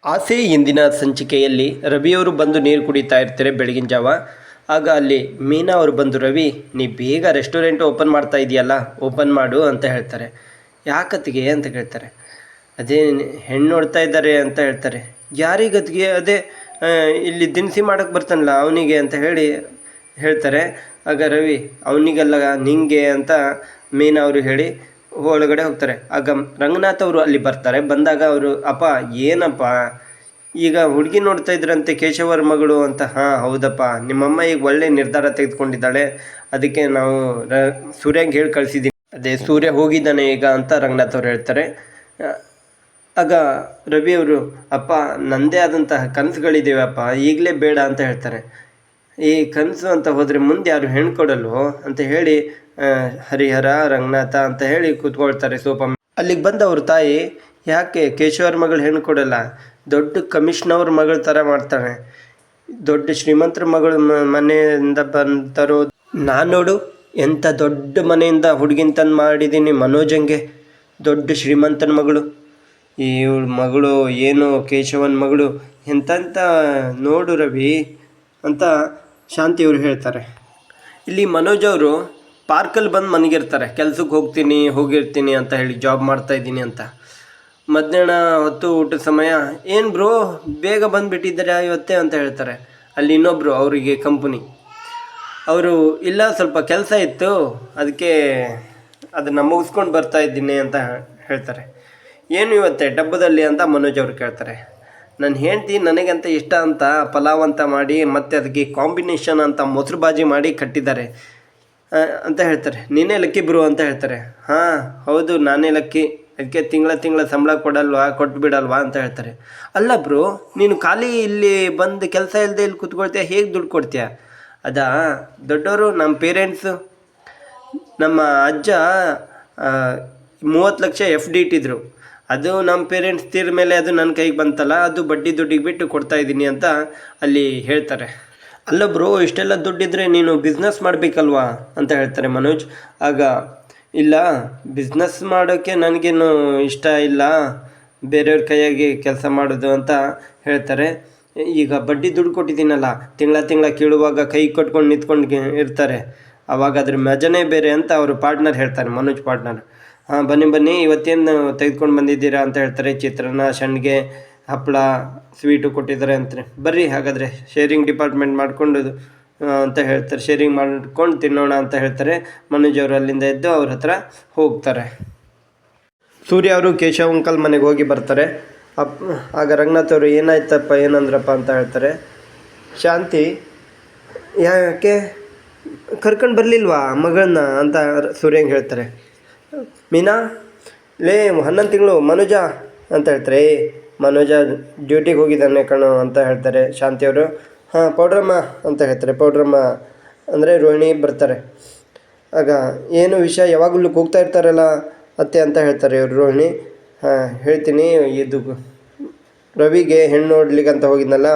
ಆಸೆ ಇಂದಿನ ಸಂಚಿಕೆಯಲ್ಲಿ ರವಿಯವರು ಬಂದು ನೀರು ಕುಡಿತಾ ಇರ್ತಾರೆ ಬೆಳಗಿನ ಜಾವ. ಆಗ ಅಲ್ಲಿ ಮೀನಾ ಅವರು ಬಂದು, ರವಿ ನೀ ಬೇಗ ರೆಸ್ಟೋರೆಂಟ್ ಓಪನ್ ಮಾಡ್ತಾ ಇದೆಯಲ್ಲ, ಓಪನ್ ಮಾಡು ಅಂತ ಹೇಳ್ತಾರೆ. ಯಾಕತ್ತಿಗೆ ಅಂತ ಕೇಳ್ತಾರೆ. ಅದೇ ಹೆಣ್ಣು ನೋಡ್ತಾ ಇದ್ದಾರೆ ಅಂತ ಹೇಳ್ತಾರೆ. ಯಾರಿಗತ್ತಿಗೆ? ಅದೇ ಇಲ್ಲಿ ದಿನಸಿ ಮಾಡೋಕ್ಕೆ ಬರ್ತಾನಲ್ಲ ಅವನಿಗೆ ಅಂತ ಹೇಳ್ತಾರೆ. ಆಗ ರವಿ ಅವನಿಗೆಲ್ಲ ನಿಂಗೆ ಅಂತ ಮೀನಾ ಅವರು ಹೇಳಿ ಒಳಗಡೆ ಹೋಗ್ತಾರೆ. ಆಗ ರಂಗನಾಥ್ ಅವರು ಅಲ್ಲಿ ಬರ್ತಾರೆ. ಬಂದಾಗ ಅವರು, ಅಪ್ಪ ಏನಪ್ಪ ಈಗ ಹುಡುಗಿ ನೋಡ್ತಾ ಇದ್ರಂತೆ ಕೇಶವರ ಮಗಳು ಅಂತ. ಹಾಂ ಹೌದಪ್ಪ, ನಿಮ್ಮಮ್ಮ ಈಗ ಒಳ್ಳೆ ನಿರ್ಧಾರ ತೆಗೆದುಕೊಂಡಿದ್ದಾಳೆ, ಅದಕ್ಕೆ ನಾವು ಸೂರ್ಯಂಗೆ ಹೇಳಿ ಕಳಿಸಿದ್ದೀನಿ. ಅದೇ ಸೂರ್ಯ ಹೋಗಿದ್ದಾನೆ ಈಗ ಅಂತ ರಂಗನಾಥ್ ಅವ್ರು ಹೇಳ್ತಾರೆ. ಆಗ ರವಿಯವರು, ಅಪ್ಪ ನನ್ನದೇ ಆದಂತಹ ಕನಸುಗಳಿದ್ದೇವಪ್ಪ, ಈಗಲೇ ಬೇಡ ಅಂತ ಹೇಳ್ತಾರೆ. ಈ ಕನಸು ಅಂತ ಹೋದರೆ ಮುಂದೆ ಯಾರು ಹೆಣ್ಣು ಕೊಡಲ್ವೋ ಅಂತ ಹೇಳಿ ಹರಿಹರ ರಂಗನಾಥ ಅಂತ ಹೇಳಿ ಕೂತ್ಕೊಳ್ತಾರೆ ಸೋಫಾ. ಅಲ್ಲಿಗೆ ಬಂದ ಅವ್ರ ತಾಯಿ, ಯಾಕೆ ಕೇಶವರ ಮಗಳು ಹೆಣ್ಣು ಕೊಡಲ್ಲ, ದೊಡ್ಡ ಕಮಿಷನವ್ರ ಮಗಳ ಥರ ಮಾಡ್ತಾಳೆ, ದೊಡ್ಡ ಶ್ರೀಮಂತರ ಮಗಳು ಮನೆಯಿಂದ ತರೋದು. ನಾನು ನೋಡು ಎಂಥ ದೊಡ್ಡ ಮನೆಯಿಂದ ಹುಡುಗಿನ ತಂದು ಮಾಡಿದ್ದೀನಿ, ಮನೋಜಂಗೆ ದೊಡ್ಡ ಶ್ರೀಮಂತನ ಮಗಳು, ಇವಳ ಮಗಳು ಏನು ಕೇಶವನ ಮಗಳು ಎಂತಂತ ನೋಡು ರವಿ ಅಂತ ಶಾಂತಿಯವರು ಹೇಳ್ತಾರೆ. ಇಲ್ಲಿ ಮನೋಜ್ ಅವರು ಪಾರ್ಕಲ್ಲಿ ಬಂದು ಮನೆಗಿರ್ತಾರೆ. ಕೆಲ್ಸಕ್ಕೆ ಹೋಗಿರ್ತೀನಿ ಅಂತ ಹೇಳಿ, ಜಾಬ್ ಮಾಡ್ತಾಯಿದ್ದೀನಿ ಅಂತ. ಮಧ್ಯಾಹ್ನ ಹೊತ್ತು ಊಟದ ಸಮಯ, ಏನು ಬ್ರೋ ಬೇಗ ಬಂದುಬಿಟ್ಟಿದ್ದಾರೆ ಇವತ್ತೇ ಅಂತ ಹೇಳ್ತಾರೆ. ಅಲ್ಲಿ ಇನ್ನೊಬ್ಬರು ಅವರಿಗೆ ಕಂಪನಿ ಅವರು, ಇಲ್ಲ ಸ್ವಲ್ಪ ಕೆಲಸ ಇತ್ತು ಅದಕ್ಕೆ ಅದನ್ನು ಮುಗಿಸ್ಕೊಂಡು ಬರ್ತಾಯಿದ್ದೀನಿ ಅಂತ ಹೇಳ್ತಾರೆ. ಏನು ಇವತ್ತೆ ಡಬ್ಬದಲ್ಲಿ ಅಂತ ಮನೋಜ್ ಅವರು ಕೇಳ್ತಾರೆ. ನನ್ನ ಹೆಂಡ್ತಿ ನನಗಂತ ಇಷ್ಟ ಅಂತ ಪಲಾವ್ ಅಂತ ಮಾಡಿ ಮತ್ತು ಅದಕ್ಕೆ ಕಾಂಬಿನೇಷನ್ ಅಂತ ಮೊಸರು ಬಾಜಿ ಮಾಡಿ ಕಟ್ಟಿದ್ದಾರೆ ಅಂತ ಹೇಳ್ತಾರೆ. ನೀನೇ ಲಕ್ಕಿ ಬ್ರೋ ಅಂತ ಹೇಳ್ತಾರೆ. ಹಾಂ ಹೌದು ನಾನೇ ಲಕ್ಕಿ, ಅದಕ್ಕೆ ತಿಂಗಳ ಸಂಬಳ ಕೊಟ್ಬಿಡಲ್ವಾ ಅಂತ ಹೇಳ್ತಾರೆ. ಅಲ್ಲ ಬ್ರೋ, ನೀನು ಖಾಲಿ ಇಲ್ಲಿ ಬಂದು ಕೆಲಸ ಇಲ್ಲದೆ ಇಲ್ಲಿ ಕೂತ್ಕೊಳ್ತೀಯ, ಹೇಗೆ ದುಡ್ಡು ಕೊಡ್ತೀಯ? ಅದಾ ದೊಡ್ಡವರು, ನಮ್ಮ ಪೇರೆಂಟ್ಸು, ನಮ್ಮ ಅಜ್ಜ 30 ಲಕ್ಷ FD ಇಟ್ಟಿದ್ರು, ಅದು ನಮ್ಮ ಪೇರೆಂಟ್ಸ್ ತೀರ ಮೇಲೆ ಅದು ನನ್ನ ಕೈಗೆ ಬಂತಲ್ಲ, ಅದು ಬಡ್ಡಿ ದುಡ್ಡಿಗೆ ಬಿಟ್ಟು ಕೊಡ್ತಾಯಿದ್ದೀನಿ ಅಂತ ಅಲ್ಲಿ ಹೇಳ್ತಾರೆ. ಅಲ್ಲ ಬ್ರೋ, ಇಷ್ಟೆಲ್ಲ ದುಡ್ಡಿದ್ರೆ ನೀನು ಬಿಸ್ನೆಸ್ ಮಾಡಬೇಕಲ್ವಾ ಅಂತ ಹೇಳ್ತಾರೆ ಮನೋಜ್. ಆಗ ಇಲ್ಲ, ಬಿಸ್ನೆಸ್ ಮಾಡೋಕ್ಕೆ ನನಗೇನು ಇಷ್ಟ ಇಲ್ಲ, ಬೇರೆಯವ್ರ ಕೈಯಾಗಿ ಕೆಲಸ ಮಾಡೋದು ಅಂತ ಹೇಳ್ತಾರೆ. ಈಗ ಬಡ್ಡಿ ದುಡ್ಡು ಕೊಟ್ಟಿದ್ದೀನಲ್ಲ, ತಿಂಗಳ ಕೀಳುವಾಗ ಕೈ ಕಟ್ಕೊಂಡು ನಿಂತ್ಕೊಂಡು ಇರ್ತಾರೆ, ಆವಾಗ ಅದ್ರ ಮಜನೇ ಬೇರೆ ಅಂತ ಅವರು ಪಾರ್ಟ್ನರ್ ಹೇಳ್ತಾರೆ, ಮನೋಜ್ ಪಾರ್ಟ್ನರ್. ಹಾಂ ಬನ್ನಿ ಇವತ್ತೇನು ತೆಗೆದುಕೊಂಡು ಬಂದಿದ್ದೀರಾ ಅಂತ ಹೇಳ್ತಾರೆ. ಚಿತ್ರಾನ್ನ, ಸಂಡಿಗೆ, ಹಪ್ಪಳ, ಸ್ವೀಟು ಕೊಟ್ಟಿದ್ದಾರೆ ಅಂತಾರೆ. ಬರ್ರಿ ಹಾಗಾದರೆ ಶೇರಿಂಗ್ ಡಿಪಾರ್ಟ್ಮೆಂಟ್ ಮಾಡಿಕೊಂಡು ಅಂತ ಹೇಳ್ತಾರೆ, ಶೇರಿಂಗ್ ಮಾಡ್ಕೊಂಡು ತಿನ್ನೋಣ ಅಂತ ಹೇಳ್ತಾರೆ. ಮನೋಜ್ ಅವರು ಅಲ್ಲಿಂದ ಎದ್ದು ಅವ್ರ ಹತ್ರ ಹೋಗ್ತಾರೆ. ಸೂರ್ಯ ಅವರು ಕೇಶವ್ ಅಂಕಲ್ ಮನೆಗೆ ಹೋಗಿ ಬರ್ತಾರೆ. ಆಗ ರಂಗನಾಥ್ ಅವರು, ಏನಾಯ್ತಪ್ಪ ಏನಂದ್ರಪ್ಪ ಅಂತ ಹೇಳ್ತಾರೆ. ಶಾಂತಿ, ಯಾಕೆ ಕರ್ಕೊಂಡು ಬರಲಿಲ್ವಾ ಮಗಳನ್ನ ಅಂತ ಸೂರ್ಯಂಗೆ ಹೇಳ್ತಾರೆ. ಮೀನಾ, ಲೇ 11 ತಿಂಗಳು ಮನೋಜ ಅಂತ ಹೇಳ್ತಾರೆ. ಮನೋಜ ಡ್ಯೂಟಿಗೆ ಹೋಗಿದ್ದಾನೆ ಕಣೋ ಅಂತ ಹೇಳ್ತಾರೆ ಶಾಂತಿಯವರು. ಹಾಂ ಪೌಡ್ರಮ್ಮ ಅಂತ ಹೇಳ್ತಾರೆ. ಪೌಡ್ರಮ್ಮ ಅಂದರೆ ರೋಹಿಣಿ ಬರ್ತಾರೆ. ಆಗ ಏನು ವಿಷಯ, ಯಾವಾಗಲೂ ಹೋಗ್ತಾ ಇರ್ತಾರಲ್ಲ ಅತ್ತೆ ಅಂತ ಹೇಳ್ತಾರೆ ಇವರು ರೋಹಿಣಿ. ಹಾಂ ಹೇಳ್ತೀನಿ, ಇದು ರವಿಗೆ ಹೆಣ್ಣು ನೋಡ್ಲಿಕ್ಕೆ ಅಂತ ಹೋಗಿದ್ನಲ್ಲ,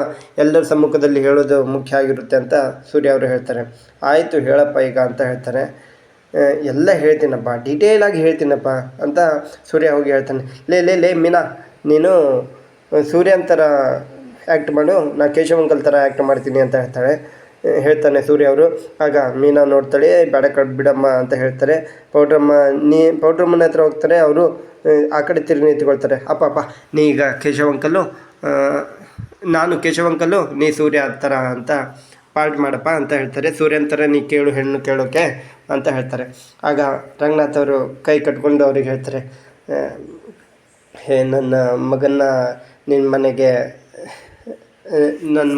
ಎಲ್ಲರ ಸಮ್ಮುಖದಲ್ಲಿ ಹೇಳೋದು ಮುಖ್ಯ ಆಗಿರುತ್ತೆ ಅಂತ ಸೂರ್ಯ ಅವರು ಹೇಳ್ತಾರೆ. ಆಯಿತು ಹೇಳಪ್ಪ ಈಗ ಅಂತ ಹೇಳ್ತಾರೆ. ಎಲ್ಲ ಹೇಳ್ತೀನಪ್ಪ, ಡೀಟೇಲಾಗಿ ಹೇಳ್ತೀನಪ್ಪ ಅಂತ ಸೂರ್ಯ ಹೋಗಿ ಹೇಳ್ತಾನೆ. ಲೇ ಮೀನಾ, ನೀನು ಸೂರ್ಯನ ಥರ ಆ್ಯಕ್ಟ್ ಮಾಡು, ನಾ ಕೇಶವ್ ಅಂಕಲ್ ಥರ ಆ್ಯಕ್ಟ್ ಮಾಡ್ತೀನಿ ಅಂತ ಹೇಳ್ತಾನೆ ಸೂರ್ಯ ಅವರು. ಆಗ ಮೀನಾ ನೋಡ್ತಾಳೆ, ಬೇಡ ಬಿಡಮ್ಮ ಅಂತ ಹೇಳ್ತಾರೆ. ಪೌಡ್ರಮ್ಮನ ಹತ್ರ ಹೋಗ್ತಾರೆ. ಅವರು ಆ ಕಡೆ ತಿರುಗಿ ನಿಂತ್ಕೊಳ್ತಾರೆ. ಅಪ್ಪ ನೀ ಈಗ ಕೇಶವ್ ಅಂಕಲ್ಲು, ನಾನು ಕೇಶವ್ ಅಂಕಲ್ಲು, ನೀ ಸೂರ್ಯ ಥರ ಅಂತ ಪಾರ್ಟ್ ಮಾಡಪ್ಪ ಅಂತ ಹೇಳ್ತಾರೆ. ಸೂರ್ಯನ ಥರ ನೀ ಕೇಳು, ಹೆಣ್ಣು ಕೇಳೋಕ್ಕೆ ಅಂತ ಹೇಳ್ತಾರೆ. ಆಗ ರಂಗನಾಥ್ ಅವರು ಕೈ ಕಟ್ಕೊಂಡು ಅವ್ರಿಗೆ ಹೇಳ್ತಾರೆ, ನನ್ನ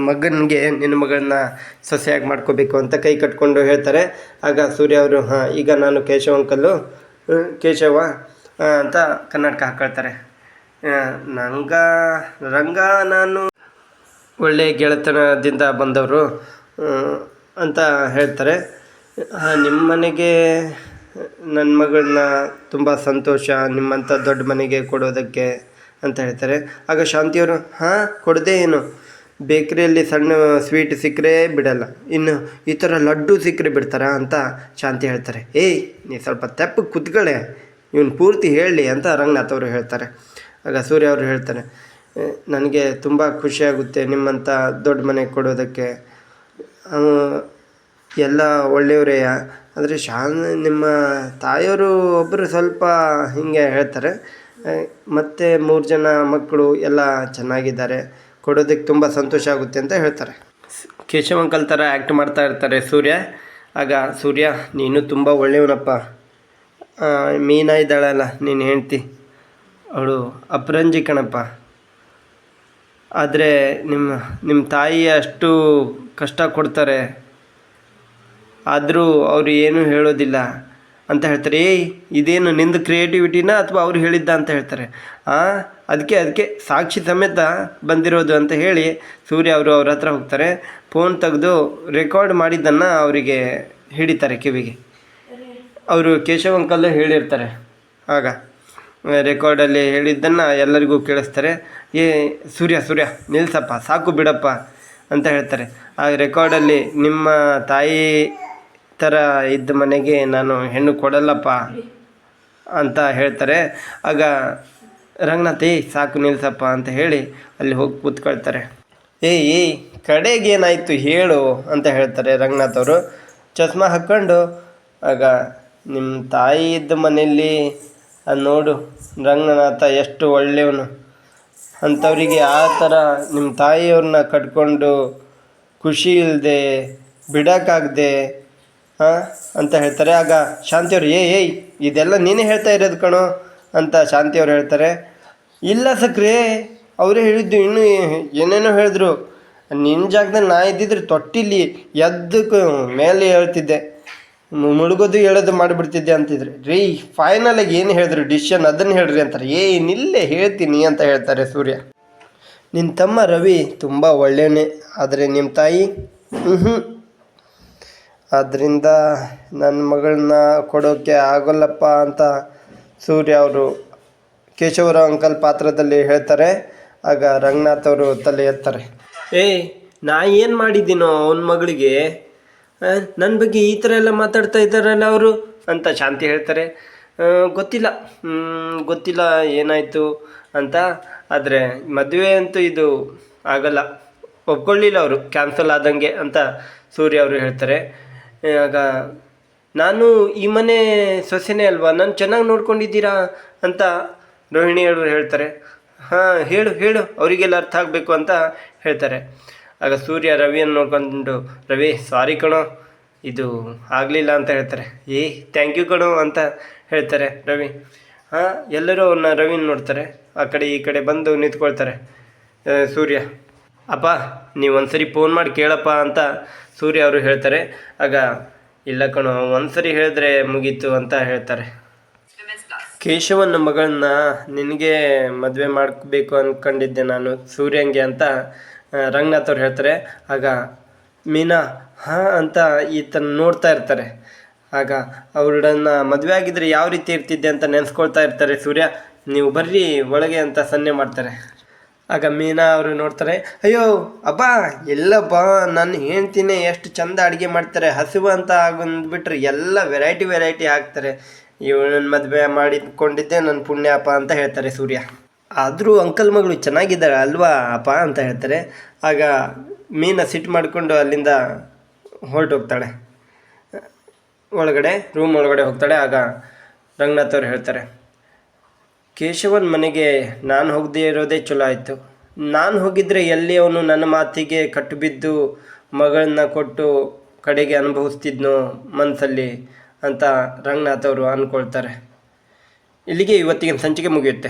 ಮಗನಿಗೆ ನಿನ್ನ ಮಗಳನ್ನ ಸೊಸೆಯಾಗಿ ಮಾಡ್ಕೋಬೇಕು ಅಂತ ಕೈ ಕಟ್ಕೊಂಡು ಹೇಳ್ತಾರೆ. ಆಗ ಸೂರ್ಯ ಅವರು, ಹಾಂ ಈಗ ನಾನು ಕೇಶವ ಅಂತ ಕನ್ನಡಕ ಹಾಕ್ಕೊಳ್ತಾರೆ. ರಂಗ ನಾನು ಒಳ್ಳೆಯ ಗೆಳೆತನದಿಂದ ಬಂದವರು ಅಂತ ಹೇಳ್ತಾರೆ. ಹಾಂ ನಿಮ್ಮ ಮನೆಗೆ ನನ್ನ ಮಗಳನ್ನ ತುಂಬ ಸಂತೋಷ, ನಿಮ್ಮಂಥ ದೊಡ್ಡ ಮನೆಗೆ ಕೊಡೋದಕ್ಕೆ ಅಂತ ಹೇಳ್ತಾರೆ. ಆಗ ಶಾಂತಿಯವರು, ಹಾಂ ಕೊಡದೆ ಏನು, ಬೇಕ್ರಿಯಲ್ಲಿ ಸಣ್ಣ ಸ್ವೀಟ್ ಸಿಕ್ಕರೆ ಬಿಡಲ್ಲ, ಇನ್ನು ಈ ಥರ ಲಡ್ಡು ಸಿಕ್ಕರೆ ಬಿಡ್ತಾರಾ ಅಂತ ಶಾಂತಿ ಹೇಳ್ತಾರೆ. ನೀ ಸ್ವಲ್ಪ ತೆಪ್ಪಗೆ ಕೂತ್ಕೊಳ್ಳೆ, ಇವನು ಪೂರ್ತಿ ಹೇಳಲಿ ಅಂತ ರಂಗನಾಥ್ ಅವರು ಹೇಳ್ತಾರೆ. ಆಗ ಸೂರ್ಯ ಅವರು ಹೇಳ್ತಾರೆ, ನನಗೆ ತುಂಬ ಖುಷಿಯಾಗುತ್ತೆ ನಿಮ್ಮಂಥ ದೊಡ್ಡ ಮನೆ ಕೊಡೋದಕ್ಕೆ. ಎಲ್ಲ ಒಳ್ಳೆಯವರೇ. ಆದರೆ ನಿಮ್ಮ ತಾಯಿಯವರು ಒಬ್ಬರು ಸ್ವಲ್ಪ ಹೀಗೆ ಹೇಳ್ತಾರೆ. ಮತ್ತು 3 ಜನ ಮಕ್ಕಳು ಎಲ್ಲ ಚೆನ್ನಾಗಿದ್ದಾರೆ, ಕೊಡೋದಕ್ಕೆ ತುಂಬ ಸಂತೋಷ ಆಗುತ್ತೆ ಅಂತ ಹೇಳ್ತಾರೆ. ಕೇಶವ್ ಅಂಕಲ್ ಥರ ಆ್ಯಕ್ಟ್ ಮಾಡ್ತಾ ಇರ್ತಾರೆ ಸೂರ್ಯ. ಆಗ ಸೂರ್ಯ, ನೀನು ತುಂಬ ಒಳ್ಳೆಯವನಪ್ಪ. ಮೀನಾ ಇದ್ದಾಳಲ್ಲ ನೀನು ಹೆಂಡ್ತಿ, ಅವಳು ಅಪರಂಜಿ ಕಣಪ್ಪ. ಆದರೆ ನಿಮ್ಮ ತಾಯಿ ಅಷ್ಟು ಕಷ್ಟ ಕೊಡ್ತಾರೆ, ಆದರೂ ಅವರು ಏನೂ ಹೇಳೋದಿಲ್ಲ ಅಂತ ಹೇಳ್ತಾರೆ. ಇದೇನು ನಿಂದು ಕ್ರಿಯೇಟಿವಿಟಿನ ಅಥವಾ ಅವ್ರು ಹೇಳಿದ್ದ ಅಂತ ಹೇಳ್ತಾರೆ. ಅದಕ್ಕೆ ಸಾಕ್ಷಿ ಸಮೇತ ಬಂದಿರೋದು ಅಂತ ಹೇಳಿ ಸೂರ್ಯ ಅವರು ಅವ್ರ ಹತ್ರ ಹೋಗ್ತಾರೆ. ಫೋನ್ ತೆಗೆದು ರೆಕಾರ್ಡ್ ಮಾಡಿದ್ದನ್ನು ಅವರಿಗೆ ಹಿಡಿತಾರೆ ಕಿವಿಗೆ. ಅವರು ಕೇಶವ್ ಅಂಕಲ್ ಹೇಳಿರ್ತಾರೆ. ಆಗ ರೆಕಾರ್ಡಲ್ಲಿ ಹೇಳಿದ್ದನ್ನು ಎಲ್ಲರಿಗೂ ಕೇಳಿಸ್ತಾರೆ. ಸೂರ್ಯ ನಿಲ್ಸಪ್ಪ, ಸಾಕು ಬಿಡಪ್ಪ ಅಂತ ಹೇಳ್ತಾರೆ. ಆ ರೆಕಾರ್ಡಲ್ಲಿ ನಿಮ್ಮ ತಾಯಿ ಥರ ಇದ್ದ ಮನೆಗೆ ನಾನು ಹೆಣ್ಣು ಕೊಡಲ್ಲಪ್ಪ ಅಂತ ಹೇಳ್ತಾರೆ. ಆಗ ರಂಗನಾಥ್, ಸಾಕು ನಿಲ್ಸಪ್ಪ ಅಂತ ಹೇಳಿ ಅಲ್ಲಿ ಹೋಗಿ ಕೂತ್ಕೊಳ್ತಾರೆ. ಕಡೆಗೆ ಏನಾಯಿತು ಹೇಳು ಅಂತ ಹೇಳ್ತಾರೆ ರಂಗನಾಥ್ ಅವರು ಚಸ್ಮಾ ಹಾಕ್ಕೊಂಡು. ಆಗ ನಿಮ್ಮ ತಾಯಿ ಇದ್ದ ಮನೆಯಲ್ಲಿ ನೋಡು ರಂಗನಾಥ ಎಷ್ಟು ಒಳ್ಳೆಯವನು, ಅಂಥವರಿಗೆ ಆ ಥರ ನಿಮ್ಮ ತಾಯಿಯವ್ರನ್ನ ಕಟ್ಕೊಂಡು ಖುಷಿ ಇಲ್ಲದೆ ಬಿಡೋಕ್ಕಾಗದೆ ಅಂತ ಹೇಳ್ತಾರೆ. ಆಗ ಶಾಂತಿಯವರು, ಇದೆಲ್ಲ ನೀನೇ ಹೇಳ್ತಾ ಇರೋದು ಕಣೋ ಅಂತ ಶಾಂತಿಯವ್ರು ಹೇಳ್ತಾರೆ. ಇಲ್ಲ ಸಕ್ರೆ, ಅವರೇ ಹೇಳಿದ್ದು, ಇನ್ನೂ ಏನೇನೋ ಹೇಳಿದ್ರು. ನಿನ್ನ ಜಾಗದಲ್ಲಿ ನಾ ಇದ್ದಿದ್ರೆ ತೊಟ್ಟಿಲಿ ಎದ್ದಕ್ಕೆ ಮೇಲೆ ಹೇಳ್ತಿದ್ದೆ, ಮುಳುಗೋದು ಹೇಳೋದು ಮಾಡಿಬಿಡ್ತಿದ್ದೆ ಅಂತಿದ್ರೆ. ಫೈನಲಾಗಿ ಏನು ಹೇಳಿದ್ರು ಡಿಸಿಷನ್ ಅದನ್ನು ಹೇಳ್ರಿ ಅಂತಾರೆ. ಏನಿಲ್ಲೇ ಹೇಳ್ತೀನಿ ಅಂತ ಹೇಳ್ತಾರೆ ಸೂರ್ಯ. ನಿನ್ನ ತಮ್ಮ ರವಿ ತುಂಬ ಒಳ್ಳೆಯನೇ, ಆದರೆ ನಿಮ್ಮ ತಾಯಿ ಆದ್ದರಿಂದ ನನ್ನ ಮಗಳನ್ನ ಕೊಡೋಕ್ಕೆ ಆಗೋಲ್ಲಪ್ಪ ಅಂತ ಸೂರ್ಯ ಅವರು ಕೇಶವರ ಅಂಕಲ್ ಪಾತ್ರದಲ್ಲಿ ಹೇಳ್ತಾರೆ. ಆಗ ರಂಗನಾಥ್ ಅವರು ತಲೆ ಎತ್ತಾರೆ. ನಾ ಏನು ಮಾಡಿದ್ದೀನೋ ಅವನ ಮಗಳಿಗೆ, ನನ್ನ ಬಗ್ಗೆ ಈ ಥರ ಎಲ್ಲ ಮಾತಾಡ್ತಾ ಇದ್ದಾರಲ್ಲ ಅವರು ಅಂತ ಶಾಂತಿ ಹೇಳ್ತಾರೆ. ಗೊತ್ತಿಲ್ಲ ಏನಾಯಿತು ಅಂತ. ಆದರೆ ಮದುವೆ ಅಂತೂ ಇದು ಆಗಲ್ಲ, ಒಪ್ಕೊಳ್ಳಿಲ್ಲ ಅವರು, ಕ್ಯಾನ್ಸಲ್ ಆದಂಗೆ ಅಂತ ಸೂರ್ಯ ಅವರು ಹೇಳ್ತಾರೆ. ಆಗ ನಾನು ಈ ಮನೆ ಸೊಸೆನೇ ಅಲ್ವಾ, ನಾನು ಚೆನ್ನಾಗಿ ನೋಡ್ಕೊಂಡಿದ್ದೀರಾ ಅಂತ ರೋಹಿಣಿಯವರು ಹೇಳ್ತಾರೆ. ಹೇಳು ಅವರಿಗೆಲ್ಲ ಅರ್ಥ ಆಗಬೇಕು ಅಂತ ಹೇಳ್ತಾರೆ. ಆಗ ಸೂರ್ಯ ರವಿಯನ್ನು ನೋಡ್ಕೊಂಡು, ರವಿ ಸಾರಿ ಕಣೋ, ಇದು ಆಗಲಿಲ್ಲ ಅಂತ ಹೇಳ್ತಾರೆ. ಥ್ಯಾಂಕ್ ಯು ಕಣೋ ಅಂತ ಹೇಳ್ತಾರೆ ರವಿ. ಎಲ್ಲರೂ ಅವ್ರನ್ನ ರವಿನ ನೋಡ್ತಾರೆ. ಆ ಕಡೆ ಈ ಕಡೆ ಬಂದು ನಿಂತ್ಕೊಳ್ತಾರೆ. ಸೂರ್ಯ, ಅಪ್ಪ ನೀವು ಒಂದ್ಸರಿ ಫೋನ್ ಮಾಡಿ ಕೇಳಪ್ಪ ಅಂತ ಸೂರ್ಯ ಅವರು ಹೇಳ್ತಾರೆ. ಆಗ ಇಲ್ಲ ಕಣೋ, ಒಂದ್ಸರಿ ಹೇಳಿದ್ರೆ ಮುಗೀತು ಅಂತ ಹೇಳ್ತಾರೆ. ಕೇಶವನ ಮಗಳನ್ನ ನಿನಗೆ ಮದುವೆ ಮಾಡಬೇಕು ಅಂದ್ಕೊಂಡಿದ್ದೆ ನಾನು ಸೂರ್ಯಂಗೆ ಅಂತ ರಂಗನಾಥ್ ಅವ್ರು ಹೇಳ್ತಾರೆ. ಆಗ ಮೀನಾ ಅಂತ ಈತನ ನೋಡ್ತಾ ಇರ್ತಾರೆ. ಆಗ ಅವಳನ್ನ ಮದುವೆ ಆಗಿದ್ರೆ ಯಾವ ರೀತಿ ಇರ್ತಿದ್ದೆ ಅಂತ ನೆನೆಸ್ಕೊಳ್ತಾ ಇರ್ತಾರೆ ಸೂರ್ಯ. ನೀವು ಬರ್ರಿ ಒಳಗೆ ಅಂತ ಸನ್ನೆ ಮಾಡ್ತಾರೆ. ಆಗ ಮೀನಾ ಅವರು ನೋಡ್ತಾರೆ. ಅಯ್ಯೋ ಅಬ್ಬ ಎಲ್ಲಪ್ಪ, ನಾನು ಹೇಳ್ತೀನಿ ಎಷ್ಟು ಚಂದ ಅಡುಗೆ ಮಾಡ್ತಾರೆ, ಹಸಿವು ಅಂತ ಆಗೊಂಡ್ಬಿಟ್ರೆ ಎಲ್ಲ ವೆರೈಟಿ ಹಾಕ್ತಾರೆ. ಇವಳನ್ನ ಮದುವೆ ಮಾಡಿಕೊಂಡಿದ್ದೆ ನನ್ನ ಪುಣ್ಯಪ್ಪ ಅಂತ ಹೇಳ್ತಾರೆ ಸೂರ್ಯ. ಆದರೂ ಅಂಕಲ್ ಮಗಳು ಚೆನ್ನಾಗಿದ್ದಾಳೆ ಅಲ್ವಾ ಅಪ್ಪ ಅಂತ ಹೇಳ್ತಾರೆ. ಆಗ ಮೀನಾ ಸಿಟ್ಟು ಮಾಡಿಕೊಂಡು ಅಲ್ಲಿಂದ ಹೊರಟೋಗ್ತಾಳೆ, ರೂಮ್ ಒಳಗಡೆ ಹೋಗ್ತಾಳೆ. ಆಗ ರಂಗನಾಥ್ ಅವ್ರು ಹೇಳ್ತಾರೆ, ಕೇಶವನ ಮನೆಗೆ ನಾನು ಹೋಗದೇ ಇರೋದೇ ಚಲೋ ಆಯಿತು. ನಾನು ಹೋಗಿದ್ದರೆ ಎಲ್ಲಿ ಅವನು ನನ್ನ ಮಾತಿಗೆ ಕಟ್ಟುಬಿದ್ದು ಮಗಳನ್ನ ಕೊಟ್ಟು ಕಡೆಗೆ ಅನುಭವಿಸ್ತಿದ್ನೋ ಮನಸ್ಸಲ್ಲಿ ಅಂತ ರಂಗನಾಥ್ ಅವರು ಅಂದ್ಕೊಳ್ತಾರೆ. ಇಲ್ಲಿಗೆ ಇವತ್ತಿನ ಸಂಚಿಕೆ ಮುಗಿಯುತ್ತೆ.